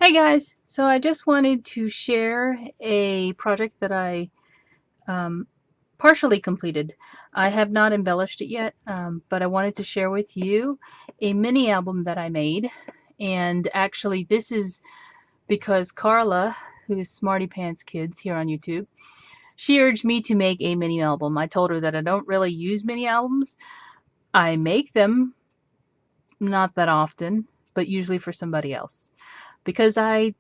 Hey guys, so I just wanted to share a project that I um, partially completed. I have not embellished it yet, but I wanted to share with you a mini album that I made. And actually, this is because Carla, who's Smarty Pants Kids here on YouTube, she urged me to make a mini album. I told her that I don't really use mini albums. I make them not that often, but usually for somebody else. Because I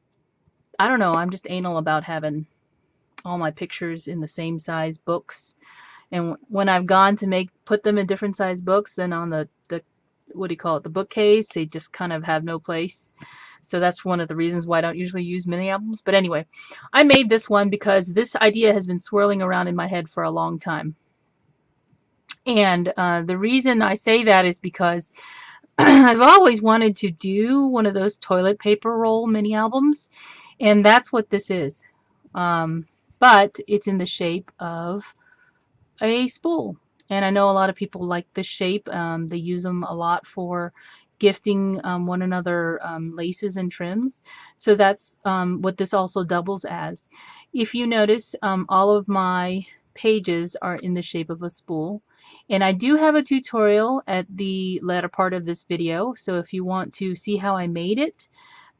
don't know, I'm just anal about having all my pictures in the same size books. And when I've gone to put them in different size books, then on the what do you call it, the bookcase, they just kind of have no place. So that's one of the reasons why I don't usually use mini albums. But anyway, I made this one because this idea has been swirling around in my head for a long time. And the reason I say that is because I've always wanted to do one of those toilet paper roll mini albums, and that's what this is. Um, but it's in the shape of a spool. And I know a lot of people like this shape. They use them a lot for gifting one another laces and trims. So that's what this also doubles as. If you notice, all of my pages are in the shape of a spool. And I do have a tutorial at the latter part of this video. So if you want to see how I made it,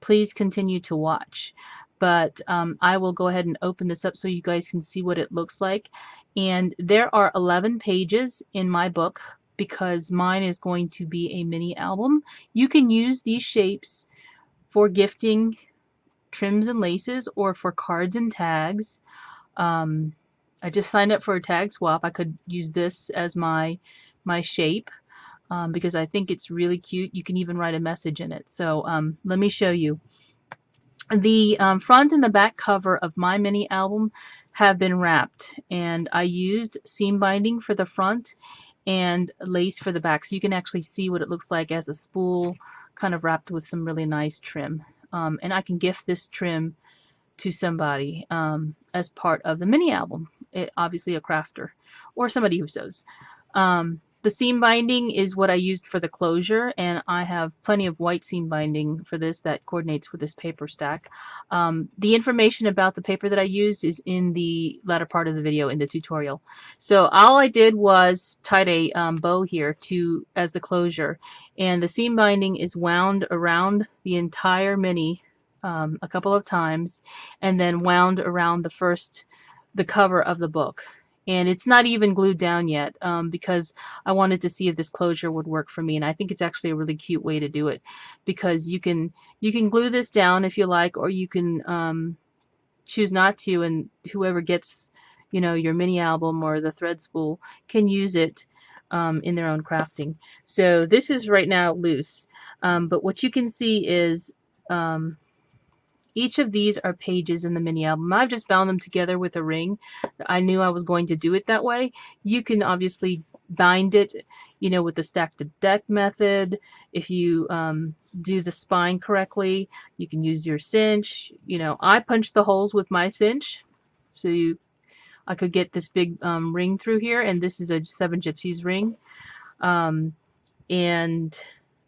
please continue to watch. But I will go ahead and open this up so you guys can see what it looks like. And there are 11 pages in my book because mine is going to be a mini album. You can use these shapes for gifting trims and laces or for cards and tags. Um, I just signed up for a tag swap. I could use this as my shape because I think it's really cute. You can even write a message in it. So let me show you. The front and the back cover of my mini album have been wrapped, and I used seam binding for the front and lace for the back, so you can actually see what it looks like as a spool, kind of wrapped with some really nice trim. And I can gift this trim to somebody as part of the mini album. Obviously a crafter or somebody who sews. The seam binding is what I used for the closure, and I have plenty of white seam binding for this that coordinates with this paper stack. The information about the paper that I used is in the latter part of the video in the tutorial. So all I did was tied a bow here as the closure, and the seam binding is wound around the entire mini a couple of times, and then wound around the cover of the book. And it's not even glued down yet because I wanted to see if this closure would work for me. And I think it's actually a really cute way to do it because you can glue this down if you like, or you can choose not to, and whoever gets your mini album or the thread spool can use it in their own crafting. So this is right now loose, but what you can see is each of these are pages in the mini album. I've just bound them together with a ring. I knew I was going to do it that way. You can obviously bind it, with the stack to deck method. If you do the spine correctly, you can use your cinch. I punched the holes with my cinch, so I could get this big ring through here, and this is a Seven Gypsies ring. And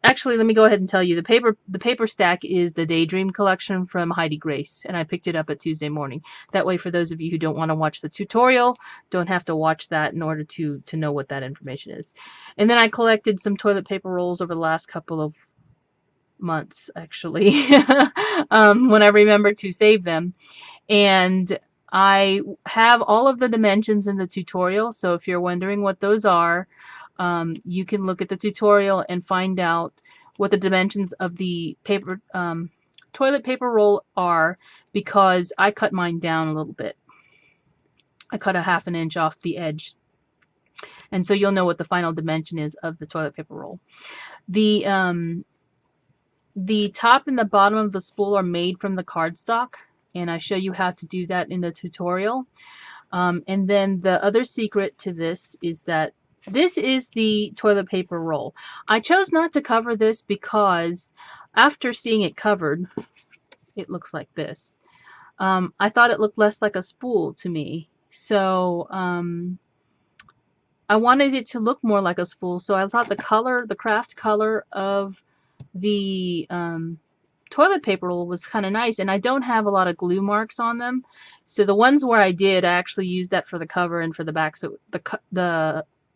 actually, let me go ahead and tell you, the paper stack is the Daydream collection from Heidi Grace, and I picked it up at Tuesday morning. That way, for those of you who don't want to watch the tutorial, don't have to watch that in order to know what that information is. And then I collected some toilet paper rolls over the last couple of months, actually, when I remembered to save them. And I have all of the dimensions in the tutorial, so if you're wondering what those are, you can look at the tutorial and find out what the dimensions of the toilet paper roll are, because I cut mine down a little bit. I cut a ½ inch off the edge, and so you'll know what the final dimension is of the toilet paper roll. The top and the bottom of the spool are made from the cardstock, and I show you how to do that in the tutorial. And then the other secret to this is that this is the toilet paper roll. I chose not to cover this because after seeing it covered, it looks like this. I thought it looked less like a spool to me. So I wanted it to look more like a spool. So I thought the craft color of the toilet paper roll was kind of nice, and I don't have a lot of glue marks on them. So the ones where I did, I actually used that for the cover and for the back, so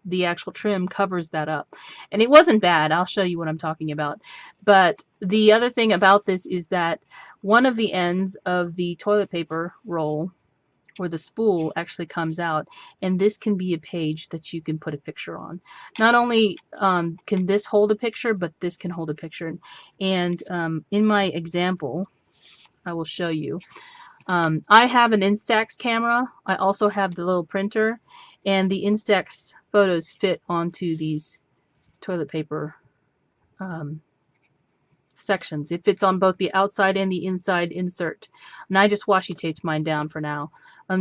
the actual trim covers that up. And it wasn't bad. I'll show you what I'm talking about. But the other thing about this is that one of the ends of the toilet paper roll, or the spool, actually comes out, and this can be a page that you can put a picture on. Not only can this hold a picture, but this can hold a picture. And in my example, I will show you. I have an Instax camera. I also have the little printer, and the Instax photos fit onto these toilet paper sections. It fits on both the outside and the inside insert. And I just washi taped mine down for now.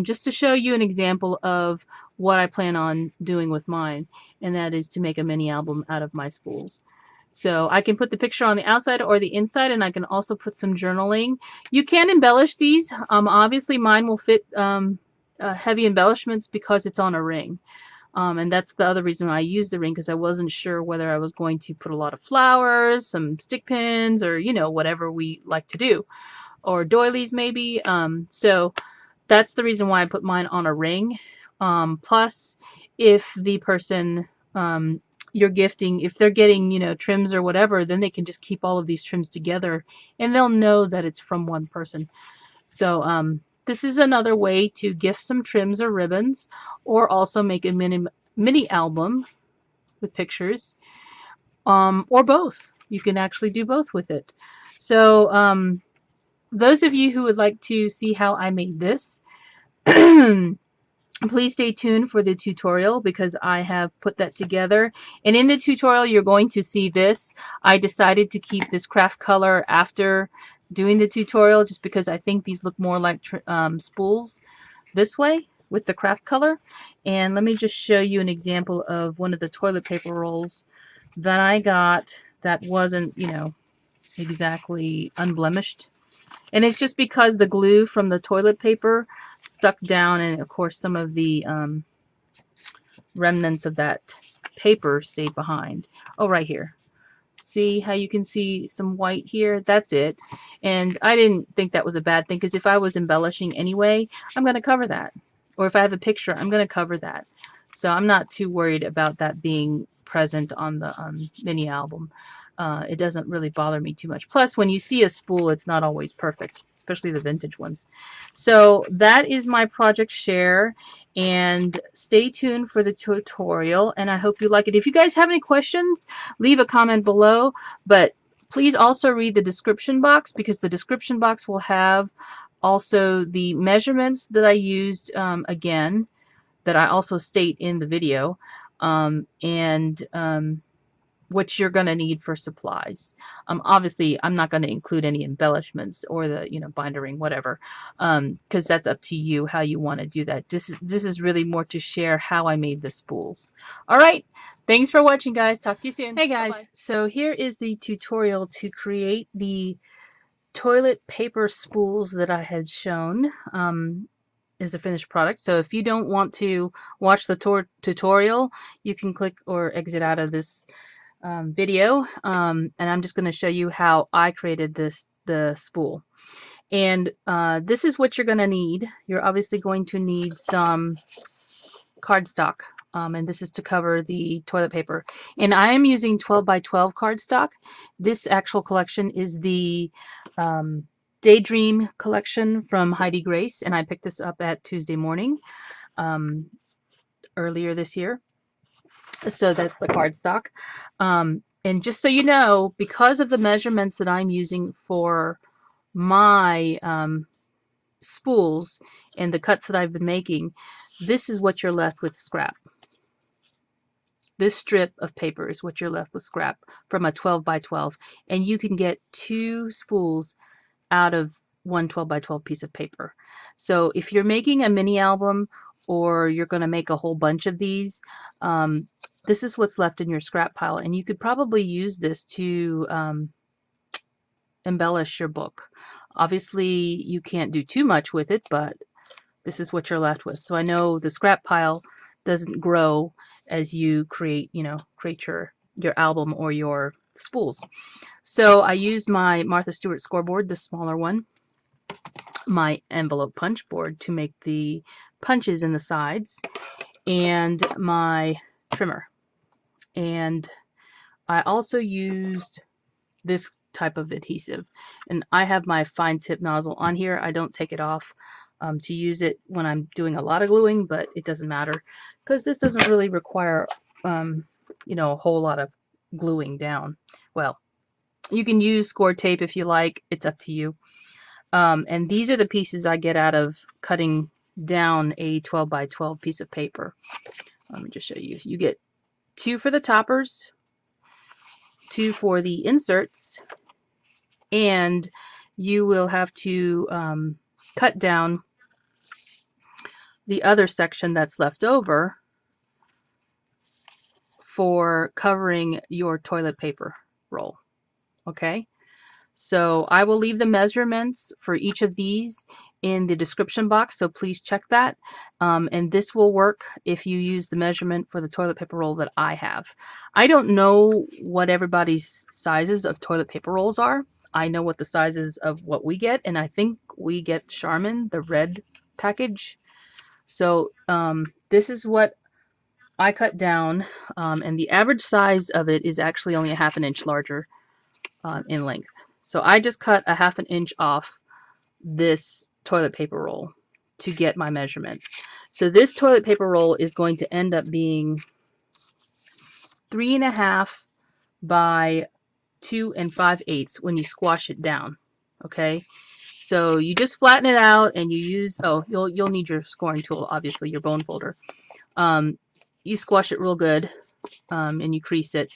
Just to show you an example of what I plan on doing with mine, and that is to make a mini album out of my spools. So I can put the picture on the outside or the inside, and I can also put some journaling. You can embellish these. Obviously mine will fit heavy embellishments because it's on a ring. And that's the other reason why I used the ring, because I wasn't sure whether I was going to put a lot of flowers, some stick pins, or, you know, whatever we like to do, or doilies maybe. So that's the reason why I put mine on a ring. Plus, if the person you're gifting, if they're getting, you know, trims or whatever, then they can just keep all of these trims together, and they'll know that it's from one person. So this is another way to gift some trims or ribbons, or also make a mini album with pictures, or both. You can actually do both with it. So those of you who would like to see how I made this, please stay tuned for the tutorial, because I have put that together. And in the tutorial, you're going to see this. I decided to keep this craft color after doing the tutorial, just because I think these look more like spools this way with the craft color. And let me just show you an example of one of the toilet paper rolls that I got that wasn't, you know, exactly unblemished. And it's just because the glue from the toilet paper stuck down, and of course some of the remnants of that paper stayed behind. Oh, right here. See how you can see some white here? That's it. And I didn't think that was a bad thing, because if I was embellishing anyway, I'm going to cover that. Or if I have a picture, I'm going to cover that. So I'm not too worried about that being present on the mini album. It doesn't really bother me too much. Plus, when you see a spool, it's not always perfect, especially the vintage ones. So that is my project share, and stay tuned for the tutorial, and I hope you like it. If you guys have any questions, leave a comment below, but please also read the description box, because the description box will have also the measurements that I used, again, that I also state in the video, and what you're going to need for supplies. Obviously, I'm not going to include any embellishments or the, you know, binder ring, whatever, because that's up to you how you want to do that. This is really more to share how I made the spools. All right. Thanks for watching, guys. Talk to you soon. Hey, guys. Bye-bye. So here is the tutorial to create the toilet paper spools that I had shown. Is a finished product. So if you don't want to watch the tutorial, you can click or exit out of this video, and I'm just going to show you how I created the spool. And this is what you're going to need. You're obviously going to need some cardstock, and this is to cover the toilet paper. And I am using 12 by 12 cardstock. This actual collection is the Daydream collection from Heidi Grace, and I picked this up at Tuesday Morning earlier this year. So that's the cardstock. And just so you know, because of the measurements that I'm using for my spools and the cuts that I've been making, this is what you're left with scrap. This strip of paper is what you're left with scrap from a 12 by 12. And you can get 2 spools out of one 12 by 12 piece of paper. So if you're making a mini album, or you're going to make a whole bunch of these, this is what's left in your scrap pile, and you could probably use this to embellish your book. Obviously, you can't do too much with it, but this is what you're left with. So I know the scrap pile doesn't grow as you create, you know, create your album or your spools. So I used my Martha Stewart scoreboard, the smaller one, my envelope punch board to make the punches in the sides, and my trimmer. And I also used this type of adhesive, and I have my fine tip nozzle on here. I don't take it off to use it when I'm doing a lot of gluing, but it doesn't matter because this doesn't really require a whole lot of gluing down. Well, you can use score tape if you like, it's up to you. And these are the pieces I get out of cutting down a 12 by 12 piece of paper. Let me just show you. You get 2 for the toppers, 2 for the inserts, and you will have to cut down the other section that's left over for covering your toilet paper roll. Okay, so I will leave the measurements for each of these in the description box, so please check that. And this will work if you use the measurement for the toilet paper roll that I have. I don't know what everybody's sizes of toilet paper rolls are. I know what the sizes of what we get, and I think we get Charmin, the red package. So this is what I cut down, and the average size of it is actually only a ½ inch larger in length. So I just cut a ½ inch off this toilet paper roll to get my measurements. So this toilet paper roll is going to end up being 3½ by 2 5/8 when you squash it down. Okay, so you just flatten it out and you use, you'll need your scoring tool, obviously, your bone folder. You squash it real good, and you crease it,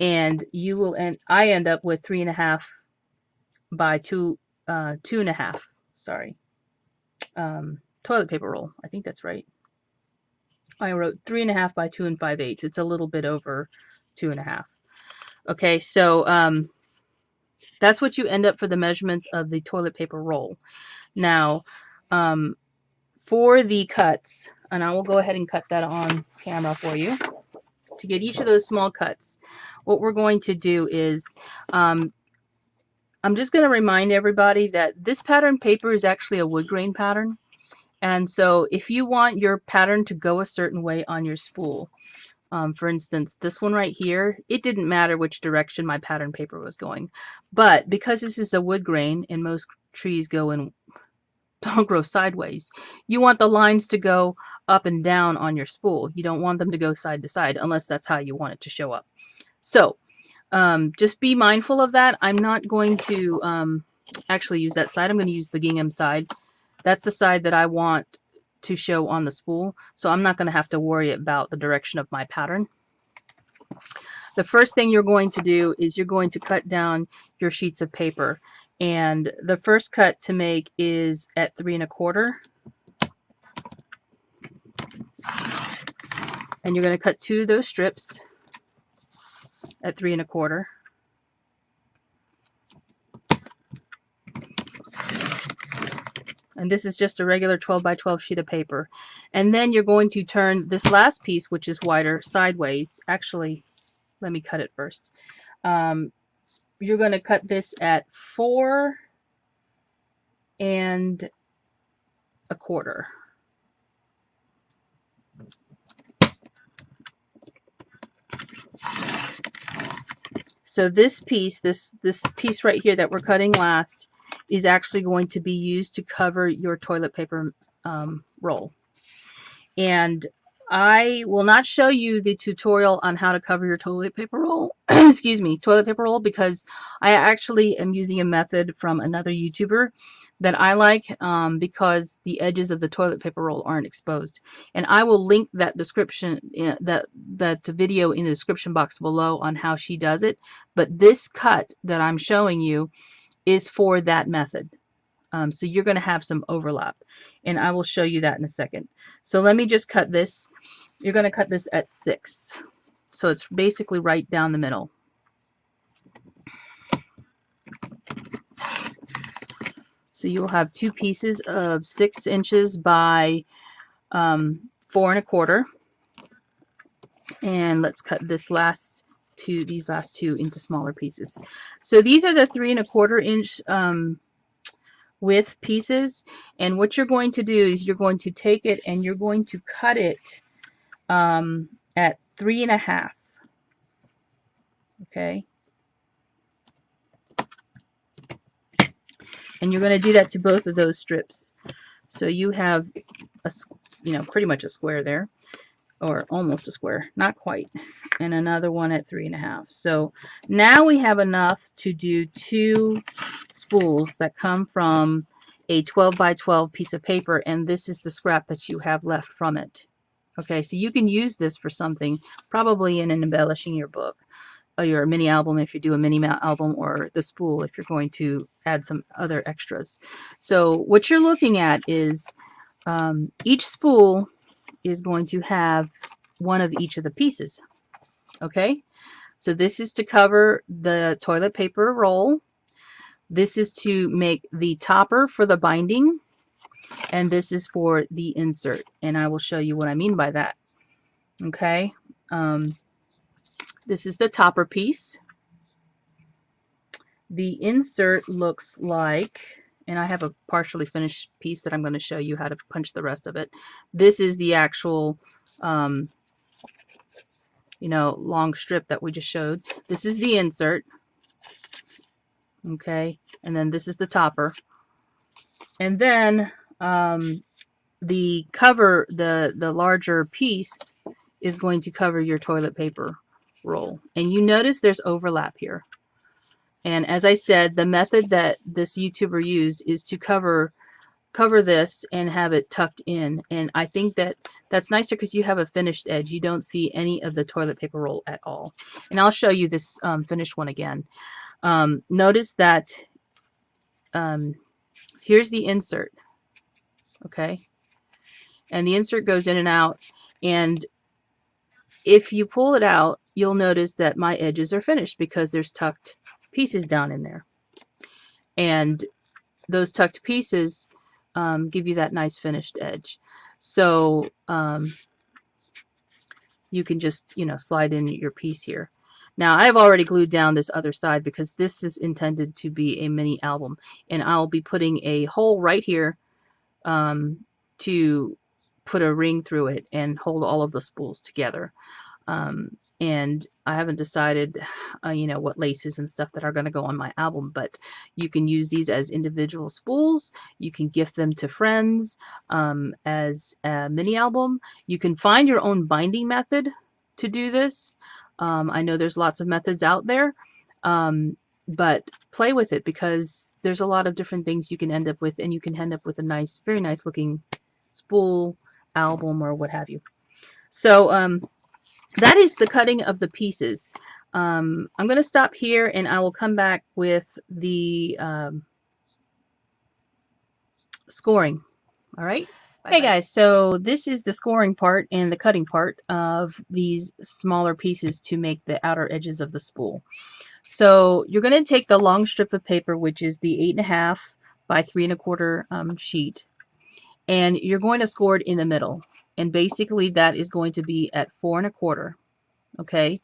and you will I end up with 3½ by 2.5. Sorry, toilet paper roll. I think that's right. I wrote 3½ by 2 5/8. It's a little bit over 2.5. Okay, so that's what you end up for the measurements of the toilet paper roll. Now, for the cuts, and I will go ahead and cut that on camera for you. To get each of those small cuts, what we're going to do is, I'm just going to remind everybody that this pattern paper is actually a wood grain pattern. And so if you want your pattern to go a certain way on your spool, for instance, this one right here, it didn't matter which direction my pattern paper was going. But because this is a wood grain and most trees don't grow sideways, you want the lines to go up and down on your spool. You don't want them to go side to side unless that's how you want it to show up. So just be mindful of that. I'm not going to actually use that side. I'm going to use the gingham side. That's the side that I want to show on the spool, so I'm not going to have to worry about the direction of my pattern. The first thing you're going to do is you're going to cut down your sheets of paper, and the first cut to make is at 3 1/4, and you're going to cut 2 of those strips at 3 1/4. And this is just a regular 12 by 12 sheet of paper. And then you're going to turn this last piece, which is wider, sideways. Actually, let me cut it first. You're going to cut this at 4 1/4. So this piece, this piece right here that we're cutting last, is actually going to be used to cover your toilet paper roll. And I will not show you the tutorial on how to cover your toilet paper roll, excuse me, toilet paper roll, because I actually am using a method from another YouTuber that I like, because the edges of the toilet paper roll aren't exposed. And I will link that description, that video in the description box below on how she does it. But this cut that I'm showing you is for that method. So you're going to have some overlap, and I will show you that in a second. So let me just cut this. You're going to cut this at 6. So it's basically right down the middle. So you'll have 2 pieces of 6 inches by 4 1/4. And let's cut this last these last two into smaller pieces. So these are the 3 1/4 inch width pieces, and what you're going to do is you're going to take it and you're going to cut it at 3 1/2. Okay, and you're going to do that to both of those strips. So you have a, pretty much a square there, or almost a square, not quite, and another one at 3 1/2. So now we have enough to do 2 spools that come from a 12 by 12 piece of paper, and this is the scrap that you have left from it. Okay, so you can use this for something, probably in embellishing your book, or your mini album if you do a mini album, or the spool if you're going to add some other extras. So what you're looking at is each spool is going to have one of each of the pieces. Okay, so this is to cover the toilet paper roll. This is to make the topper for the binding, and this is for the insert, and I will show you what I mean by that. Okay, this is the topper piece. The insert looks like, and I have a partially finished piece that I'm going to show you how to punch the rest of it. This is the actual long strip that we just showed. This is the insert. Okay, and then this is the topper, and then the cover, the larger piece is going to cover your toilet paper roll. And you notice there's overlap here. And as I said, the method that this YouTuber used is to cover this and have it tucked in. And I think that that's nicer because you have a finished edge. You don't see any of the toilet paper roll at all. And I'll show you this finished one again. Notice that here's the insert. Okay, and the insert goes in and out, and if you pull it out, you'll notice that my edges are finished because there's tucked pieces down in there, and those tucked pieces give you that nice finished edge. So you can just slide in your piece here. Now I've already glued down this other side because this is intended to be a mini album, and I'll be putting a hole right here to put a ring through it and hold all of the spools together. And I haven't decided what laces and stuff that are going to go on my album, but you can use these as individual spools. You can gift them to friends as a mini album. You can find your own binding method to do this. I know there's lots of methods out there, but play with it because there's a lot of different things you can end up with, and you can end up with a nice, very nice looking spool album or what have you. So that is the cutting of the pieces. I'm going to stop here and I will come back with the scoring. All right. Hey guys, so this is the scoring part and the cutting part of these smaller pieces to make the outer edges of the spool. So you're going to take the long strip of paper, which is the 8 1/2 by 3 1/4 sheet, and you're going to score it in the middle. And basically that is going to be at 4 1/4. Okay.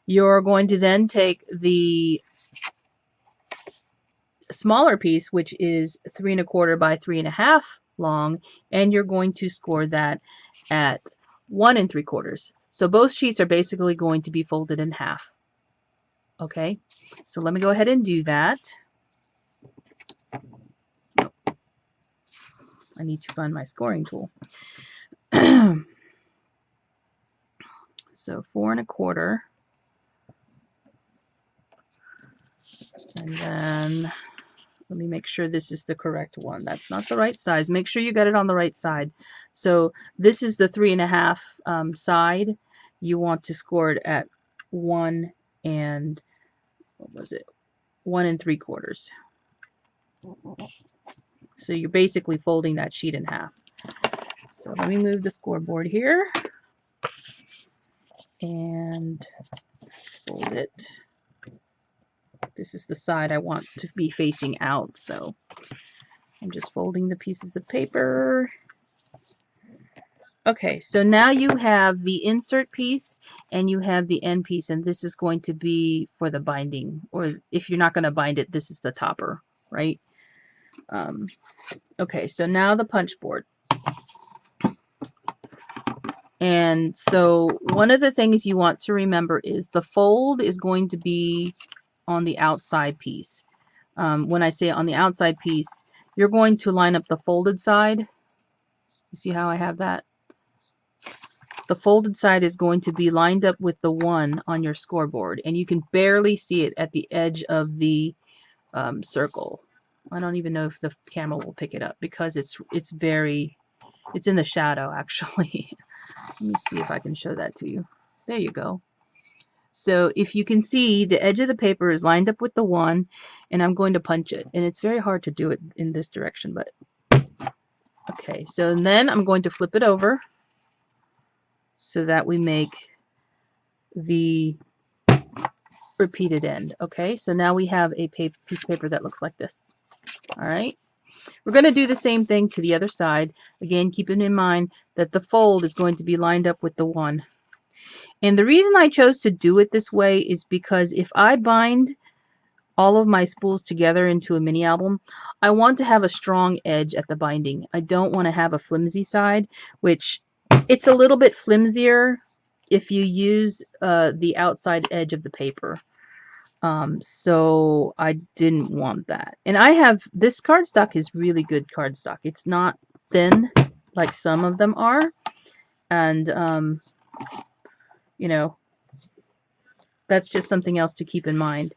You're going to then take the smaller piece, which is 3 1/4 by 3 1/2 long, and you're going to score that at 1 3/4. So both sheets are basically going to be folded in half. Okay, so let me go ahead and do that. I need to find my scoring tool. So 4 1/4, and then let me make sure this is the correct one. That's not the right size. Make sure you got it on the right side. So this is the 3 1/2 side. You want to score it at 1 and what was it? 1 3/4. So you're basically folding that sheet in half. So let me move the scoreboard here and fold it. This is the side I want to be facing out, so I'm just folding the pieces of paper Okay, so now you have the insert piece and you have the end piece, and this is going to be for the binding, or if you're not going to bind it, this is the topper, right? Um, okay, so now the punch board. And so one of the things you want to remember is the fold is going to be on the outside piece. When I say on the outside piece, you're going to line up the folded side. You see how I have that? The folded side is going to be lined up with the 1 on your scoreboard, and you can barely see it at the edge of the circle. I don't even know if the camera will pick it up because it's in the shadow actually. Let me see if I can show that to you. There you go. So if you can see, the edge of the paper is lined up with the 1, and I'm going to punch it. And it's very hard to do it in this direction, but okay. So then I'm going to flip it over so that we make the repeated end. Okay, so now we have a piece of paper that looks like this. All right. We're going to do the same thing to the other side. Again, keeping in mind that the fold is going to be lined up with the 1. And the reason I chose to do it this way is because if I bind all of my spools together into a mini album, I want to have a strong edge at the binding. I don't want to have a flimsy side, which it's a little bit flimsier if you use the outside edge of the paper. So I didn't want that. And I have, this cardstock is really good cardstock. It's not thin like some of them are. And, you know, that's just something else to keep in mind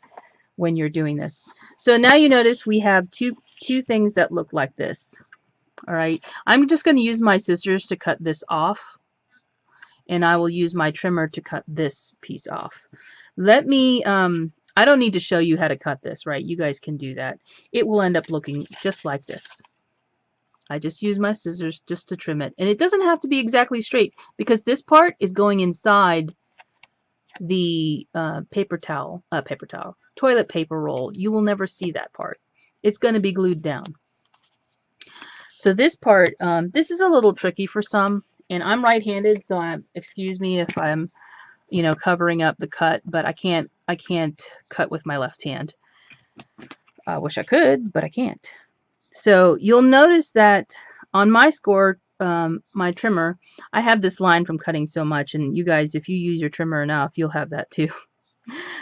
when you're doing this. So now you notice we have two things that look like this. All right. I'm just going to use my scissors to cut this off. And I will use my trimmer to cut this piece off. Let me, I don't need to show you how to cut this, right? You guys can do that. It will end up looking just like this. I just use my scissors just to trim it. And it doesn't have to be exactly straight because this part is going inside the toilet paper roll. You will never see that part. It's going to be glued down. So this part, this is a little tricky for some. And I'm right-handed, so excuse me if I'm covering up the cut, but I can't cut with my left hand. I wish I could, but I can't. So you'll notice that on my score, my trimmer, I have this line from cutting so much, and you guys, if you use your trimmer enough, you'll have that too.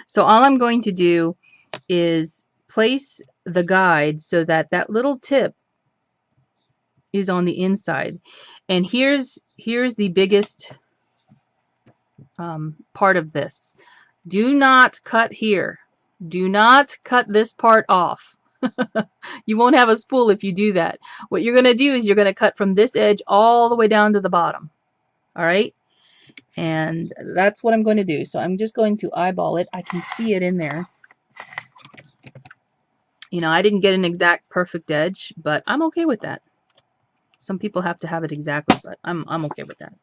So all I'm going to do is place the guide so that that little tip is on the inside. And here's the biggest part of this. Do not cut here. Do not cut this part off. You won't have a spool if you do that. What you're going to do is you're going to cut from this edge all the way down to the bottom. All right? And that's what I'm going to do. So I'm just going to eyeball it. I can see it in there. I didn't get an exact perfect edge, but I'm okay with that. Some people have to have it exactly, but I'm okay with that.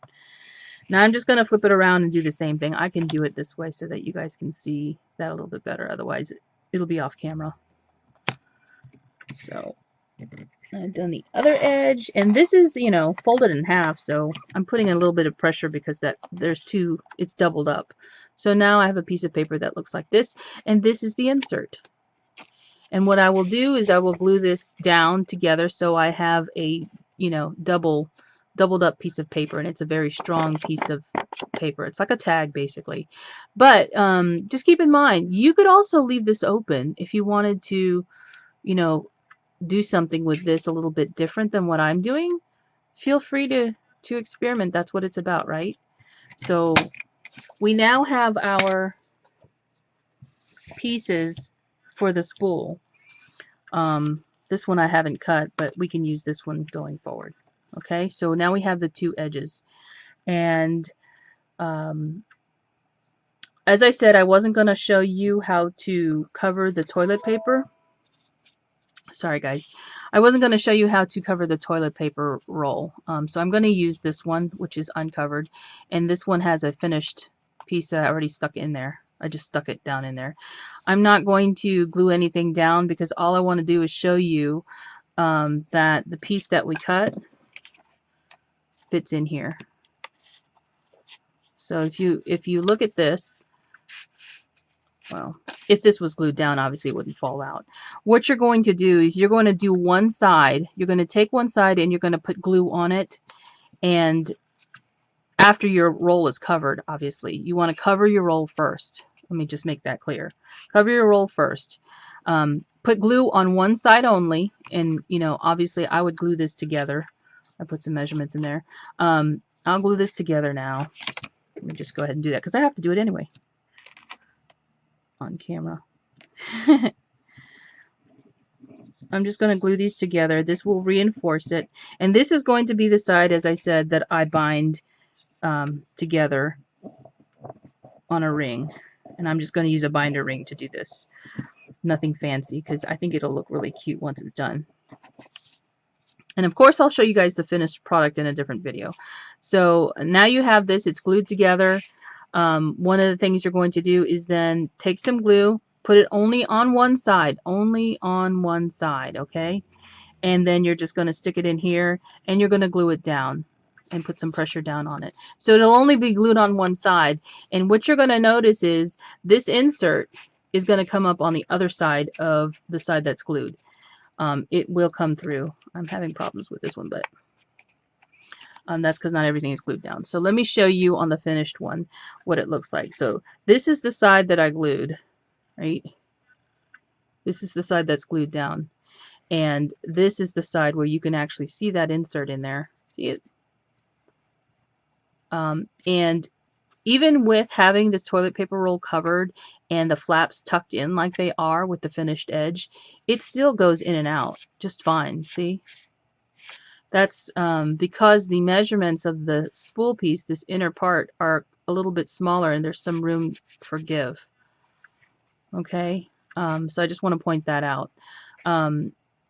Now I'm just going to flip it around and do the same thing. I can do it this way so that you guys can see that a little bit better. Otherwise, it'll be off camera. So I've done the other edge, and this is, folded in half, so I'm putting a little bit of pressure because it's doubled up. So now I have a piece of paper that looks like this, and this is the insert. And what I will do is I will glue this down together so I have a, doubled up piece of paper, and it's a very strong piece of paper. It's like a tag basically. But just keep in mind, you could also leave this open if you wanted to, do something with this a little bit different than what I'm doing. Feel free to experiment. That's what it's about, right? So we now have our pieces for the spool. This one I haven't cut, but we can use this one going forward. Okay, so now we have the two edges. And as I said, I wasn't going to show you how to cover the toilet paper. Sorry, guys. I wasn't going to show you how to cover the toilet paper roll. So I'm going to use this one, which is uncovered. And this one has a finished piece that I already stuck in there. I just stuck it down in there. I'm not going to glue anything down because all I want to do is show you that the piece that we cut fits in here. So if you look at this, well, if this was glued down, obviously it wouldn't fall out. What you're going to do is you're going to do one side. You're going to take one side and you're going to put glue on it. And after your roll is covered, obviously, you want to cover your roll first. Let me just make that clear. Cover your roll first. Put glue on one side only. And, you know, obviously I would glue this together. I put some measurements in there. I'll glue this together now. Let me just go ahead and do that because I have to do it anyway on camera. I'm just going to glue these together. This will reinforce it. And this is going to be the side, as I said, that I bind together on a ring. And I'm just going to use a binder ring to do this. Nothing fancy because I think it'll look really cute once it's done. And of course, I'll show you guys the finished product in a different video. So now you have this. It's glued together. One of the things you're going to do is then take some glue, put it only on one side, okay? And then you're just going to stick it in here and you're going to glue it down and put some pressure down on it. So it'll only be glued on one side. And what you're going to notice is this insert is going to come up on the other side of the side that's glued. It will come through. I'm having problems with this one, but that's because not everything is glued down. So let me show you on the finished one what it looks like. So this is the side that I glued, right? This is the side that's glued down. And this is the side where you can actually see that insert in there. See it? And even with having this toilet paper roll covered and the flaps tucked in like they are with the finished edge, it still goes in and out just fine. See? That's because the measurements of the spool piece, this inner part, are a little bit smaller and there's some room for give. Okay? So I just want to point that out.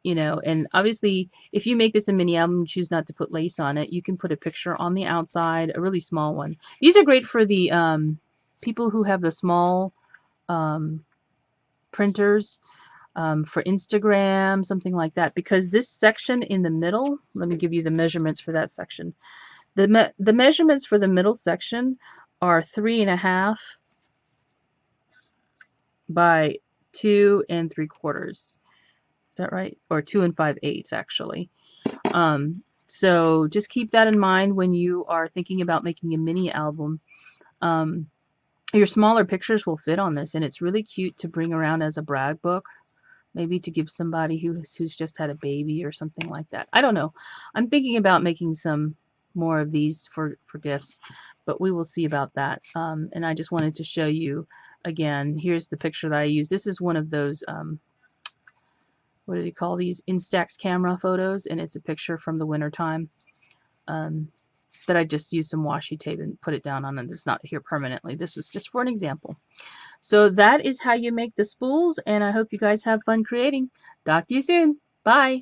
You know, and obviously if you make this a mini album, choose not to put lace on it, you can put a picture on the outside, a really small one. These are great for the people who have the small printers, for Instagram, something like that, because this section in the middle, let me give you the measurements for that section. The measurements for the middle section are 3.5 by 2 3/4. Is that right? Or 2 5/8 actually. So just keep that in mind when you are thinking about making a mini album. Your smaller pictures will fit on this, and it's really cute to bring around as a brag book. Maybe to give somebody who's just had a baby or something like that. I don't know. I'm thinking about making some more of these for gifts, but we will see about that. And I just wanted to show you again. Here's the picture that I used. This is one of those what do you call these? Instax camera photos, and it's a picture from the winter time that I just used some washi tape and put it down on, and it's not here permanently. This was just for an example. So that is how you make the spools, and I hope you guys have fun creating. Talk to you soon. Bye.